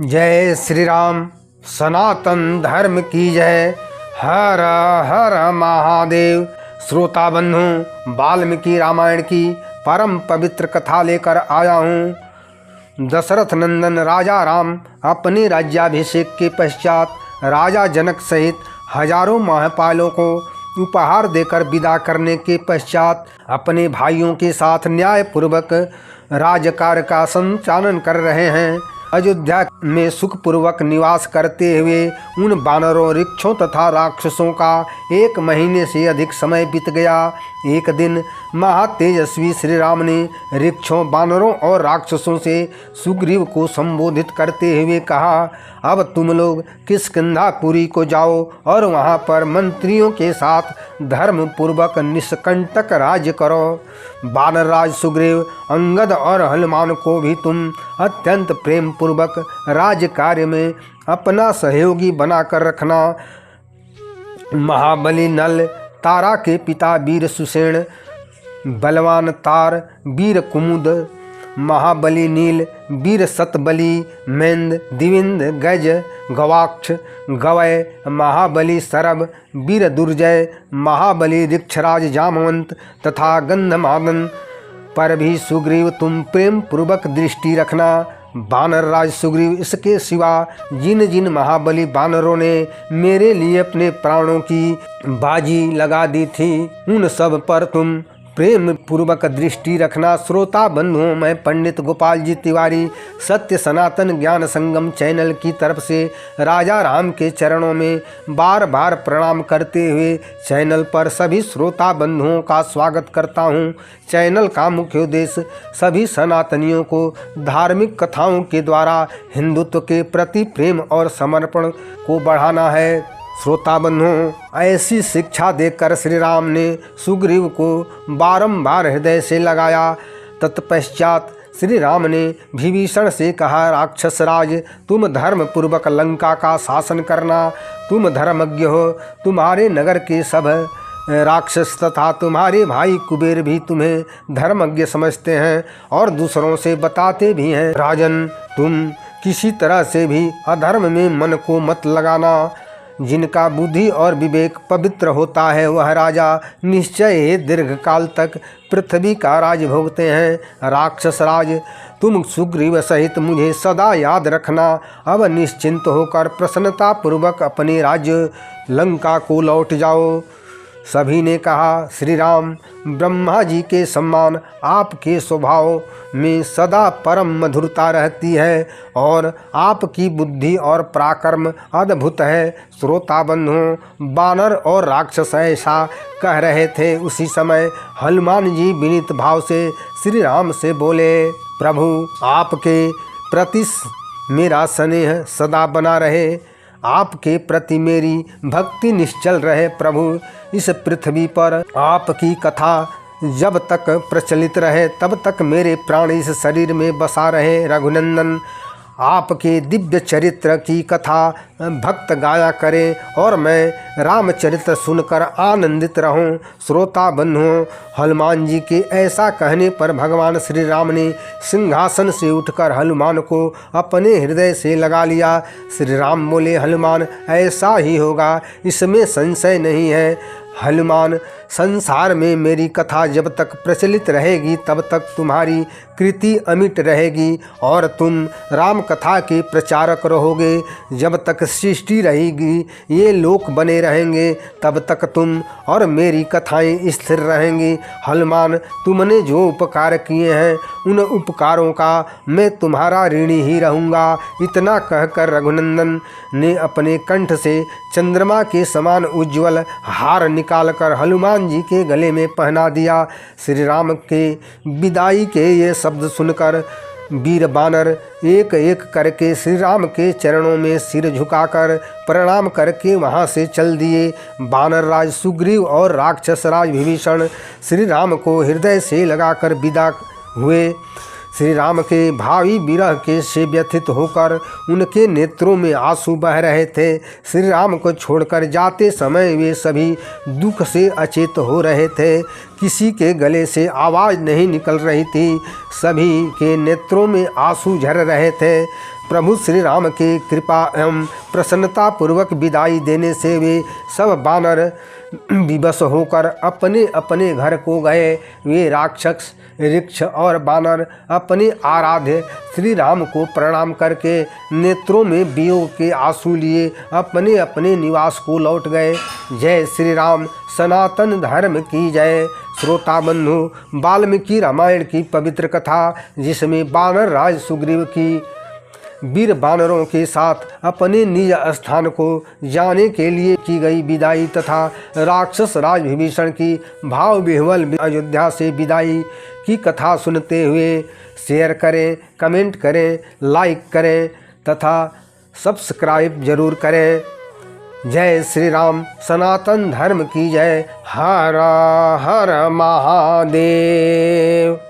जय श्री राम। सनातन धर्म की जय। हर हर महादेव। श्रोता बंधु, वाल्मीकि रामायण की परम पवित्र कथा लेकर आया हूँ। दशरथ नंदन राजा राम अपने राज्याभिषेक के पश्चात राजा जनक सहित हजारों महपालों को उपहार देकर विदा करने के पश्चात अपने भाइयों के साथ न्यायपूर्वक राजकार्य का संचालन कर रहे हैं। अयोध्या में सुखपूर्वक निवास करते हुए उन वानरों, वृक्षों तथा राक्षसों का 1 महीने से अधिक समय बीत गया। एक दिन महातेजस्वी श्री राम ने वृक्षों, वानरों और राक्षसों से सुग्रीव को संबोधित करते हुए कहा, अब तुम लोग किष्किंधापुरी को जाओ और वहाँ पर मंत्रियों के साथ धर्म पूर्वक निष्कंटक राज्य करो। वानर राज सुग्रीव, अंगद और हनुमान को भी तुम अत्यंत प्रेम पूर्वक राज्य कार्य में अपना सहयोगी बनाकर रखना। महाबली नल, तारा के पिता वीर सुषेण, बलवान तार, वीर कुमुद, महाबली नील, वीर सतबली, मेंद, दिविंद, गज, गवाक्ष, गवय, महाबली सरब, वीर दुर्जय, महाबली ऋक्षराज जामवंत तथा गंधमादन पर भी सुग्रीव तुम प्रेम पूर्वक दृष्टि रखना। वानर राज सुग्रीव, इसके सिवा जिन जिन महाबली वानरों ने मेरे लिए अपने प्राणों की बाजी लगा दी थी, उन सब पर तुम प्रेम पूर्वक दृष्टि रखना। श्रोता बंधुओं, मैं पंडित गोपाल जी तिवारी सत्य सनातन ज्ञान संगम चैनल की तरफ से राजा राम के चरणों में बार बार प्रणाम करते हुए चैनल पर सभी श्रोता बंधुओं का स्वागत करता हूं। चैनल का मुख्य उद्देश्य सभी सनातनियों को धार्मिक कथाओं के द्वारा हिंदुत्व के प्रति प्रेम और समर्पण को बढ़ाना है। श्रोता बंधुओं, ऐसी शिक्षा देकर श्री राम ने सुग्रीव को बारंबार हृदय से लगाया। तत्पश्चात श्री राम ने विभीषण से कहा, राक्षस राज, तुम धर्म पूर्वक लंका का शासन करना। तुम धर्मज्ञ हो। तुम्हारे नगर के सब राक्षस तथा तुम्हारे भाई कुबेर भी तुम्हें धर्मज्ञ समझते हैं और दूसरों से बताते भी हैं। राजन, तुम किसी तरह से भी अधर्म में मन को मत लगाना। जिनका बुद्धि और विवेक पवित्र होता है वह राजा निश्चय ही दीर्घकाल तक पृथ्वी का राज भोगते हैं। राक्षस राज, तुम सुग्रीव सहित मुझे सदा याद रखना। अब निश्चिंत होकर प्रसन्नता पूर्वक अपने राज्य लंका को लौट जाओ। सभी ने कहा, श्री राम, ब्रह्मा जी के समान आपके स्वभाव में सदा परम मधुरता रहती है और आपकी बुद्धि और पराक्रम अद्भुत है। श्रोता बंधुओं, वानर और राक्षस ऐसा कह रहे थे। उसी समय हनुमान जी विनीत भाव से श्री राम से बोले, प्रभु, आपके प्रति मेरा स्नेह सदा बना रहे, आपके प्रति मेरी भक्ति निश्चल रहे। प्रभु, इस पृथ्वी पर आपकी कथा जब तक प्रचलित रहे तब तक मेरे प्राण इस शरीर में बसा रहे। रघुनंदन, आपके दिव्य चरित्र की कथा भक्त गाया करें और मैं रामचरित्र सुनकर आनंदित रहूं। श्रोता बंधुओं, हनुमान जी के ऐसा कहने पर भगवान श्री राम ने सिंहासन से उठकर हनुमान को अपने हृदय से लगा लिया। श्री राम बोले, हनुमान, ऐसा ही होगा, इसमें संशय नहीं है। हनुमान, संसार में मेरी कथा जब तक प्रचलित रहेगी तब तक तुम्हारी कृति अमिट रहेगी और तुम राम कथा के प्रचारक रहोगे। जब तक सृष्टि रहेगी, ये लोक बने रहेंगे, तब तक तुम और मेरी कथाएं स्थिर रहेंगी। हनुमान, तुमने जो उपकार किए हैं उन उपकारों का मैं तुम्हारा ऋणी ही रहूँगा। इतना कहकर रघुनंदन ने अपने कंठ से चंद्रमा के समान उज्ज्वल हार निकालकर हनुमान जी के गले में पहना दिया। श्री राम के विदाई के ये शब्द सुनकर वीर वानर एक एक करके श्री राम के चरणों में सिर झुकाकर प्रणाम करके वहां से चल दिए। वानर राज सुग्रीव और राक्षस राज विभीषण श्री राम को हृदय से लगाकर विदा हुए। श्री राम के भावी विरह के से व्यथित होकर उनके नेत्रों में आंसू बह रहे थे। श्री राम को छोड़कर जाते समय वे सभी दुख से अचेत हो रहे थे। किसी के गले से आवाज़ नहीं निकल रही थी। सभी के नेत्रों में आंसू झर रहे थे। प्रभु श्री राम के कृपा एवं प्रसन्नता पूर्वक विदाई देने से वे सब वानर विवश होकर अपने अपने घर को गए। वे राक्षस, ऋक्ष और वानर अपने आराध्य श्री राम को प्रणाम करके नेत्रों में वियोग के आंसू लिए अपने अपने निवास को लौट गए। जय श्री राम। सनातन धर्म की जय। श्रोता बंधु, वाल्मीकि रामायण की पवित्र कथा जिसमें वानर राज सुग्रीव की वीर वानरों के साथ अपने निज स्थान को जाने के लिए की गई विदाई तथा राक्षस राज विभीषण की भाव विह्वल अयोध्या से विदाई की कथा सुनते हुए शेयर करें, कमेंट करें, लाइक करें तथा सब्सक्राइब जरूर करें। जय श्री राम। सनातन धर्म की जय। हर हर महादेव।